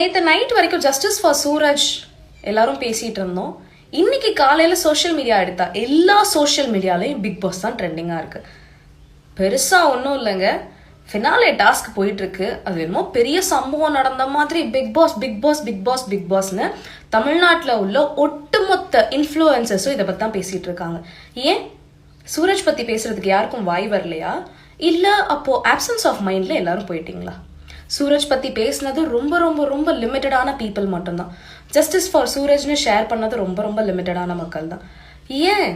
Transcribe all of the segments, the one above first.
நேற்று நைட் வரைக்கும் justice for Suraj எல்லாரும் பேசிட்டு இருந்தோம். இன்னைக்கு காலையில சோஷியல் மீடியா எடுத்தா எல்லா சோஷியல் மீடியாலையும் பிக் பாஸ் தான் ட்ரெண்டிங்கா இருக்கு. பெருசா ஒன்றும் இல்லைங்க, ஃபினாலே டாஸ்க் போயிட்டு இருக்கு. அது என்னமோ பெரிய சம்பவம் நடந்த மாதிரி big boss big boss big boss big பாஸ்னு தமிழ்நாட்டில் உள்ள ஒட்டுமொத்த இன்ஃப்ளூயன்சர்ஸும் இதை பற்றி தான் பேசிட்டு இருக்காங்க. ஏன் சூரஜ் பத்தி பேசுறதுக்கு யாருக்கும் வாய் வரலையா? இல்ல அப்போ ஆப்சன்ஸ் ஆஃப் மைண்ட்ல எல்லாரும் போயிட்டீங்களா? சூரஜ் பத்தி பேசினது ரொம்ப ரொம்ப ரொம்ப லிமிட்டடான பீப்புள் மட்டும்தான். ஜஸ்டிஸ் ஃபார் சூரஜ்னு ஷேர் பண்ணது ரொம்ப ரொம்ப லிமிட்டடான மக்கள் தான். ஏன்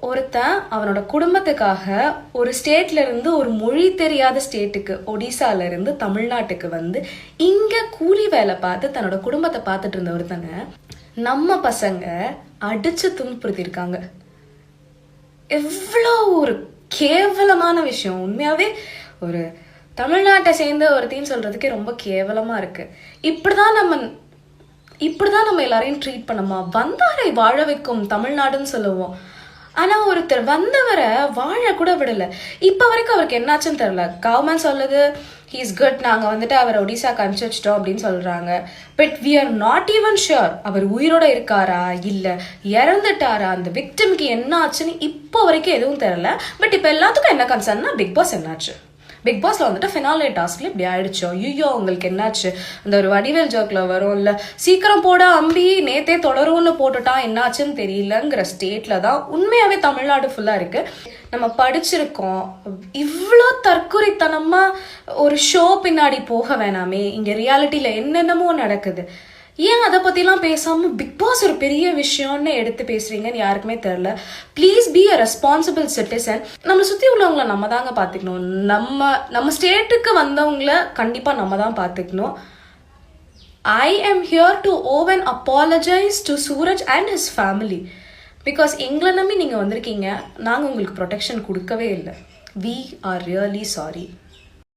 ஒருத்தன் அவனோட குடும்பத்துக்காக ஒரு ஸ்டேட்ல இருந்து ஒரு மொழி தெரியாத ஸ்டேட்டுக்கு, ஒடிசால இருந்து தமிழ்நாட்டுக்கு வந்து இங்க கூலி வேலை பார்த்து தன்னோட குடும்பத்தை பார்த்துட்டு இருந்த ஒருத்தங்க நம்ம பசங்க அடிச்சு துன்புறுத்திருக்காங்க. எவ்வளோ ஒரு கேவலமான விஷயம். உண்மையாவே ஒரு தமிழ்நாட்டை சேர்ந்த ஒருத்தின்னு சொல்றதுக்கே ரொம்ப கேவலமா இருக்கு. இப்படிதான் நம்ம எல்லாரையும் ட்ரீட் பண்ணுமா? வந்தாரை வாழ வைக்கும் தமிழ்நாடுன்னு சொல்லுவோம். ஆனா ஒருத்தர் வந்தவரை வாழ கூட விடல. இப்ப வரைக்கும் அவருக்கு என்னாச்சுன்னு தெரியல. கவர்மெண்ட் சொல்லுது ஹீஸ் குட், நாங்க வந்துட்டு அவரை ஒடிசாக்கு அனுப்பிச்சு வச்சிட்டோம் அப்படின்னு சொல்றாங்க. But we are not even sure அவர் உயிரோட இருக்காரா இல்ல இறந்துட்டாரா, அந்த விக்டிம்க்கு என்ன ஆச்சுன்னு இப்போ வரைக்கும் எதுவும் தெரியல. பட் இப்ப எல்லாத்துக்கும் என்ன கன்சர்ன்னா பிக் பாஸ் என்னாச்சு, பிக் பாஸ்ல வந்துட்டு ஃபினாலே டாஸ்க்ல இப்படி ஆயிடுச்சோ, ஐயோ உங்களுக்கு என்னாச்சு, அந்த ஒரு வடிவேல் ஜோக்ல வரும் இல்ல, சீக்கிரம் போட அம்பி நேத்தே தொடரும்னு போட்டுட்டா என்னாச்சுன்னு தெரியலங்கிற ஸ்டேட்ல தான் உண்மையாவே தமிழ்நாடு ஃபுல்லா இருக்கு. நம்ம படிச்சிருக்கோம். இவ்வளோ தற்குறித்தனமா ஒரு ஷோ பின்னாடி போக வேணாமே. இங்க ரியாலிட்டியில என்னென்னமோ நடக்குது. ஏன் அதை பத்திலாம் பேசாம பிக் பாஸ் ஒரு பெரிய விஷயம்னு எடுத்து பேசுறீங்கன்னு யாருக்குமே தெரியல. Please be a responsible citizen. நம்ம சுத்தி உள்ளவங்களை நம்ம தாங்க பாத்துக்கணும். நம்ம ஸ்டேட்டுக்கு வந்தவங்கள கண்டிப்பா நம்ம தான் பாத்துக்கணும். I am here to owe an apologize to Suraj and his family. Because எங்களை நம்பி நீங்க வந்திருக்கீங்க, நாங்க உங்களுக்கு ப்ரொடெக்ஷன் கொடுக்கவே இல்லை. We are really sorry.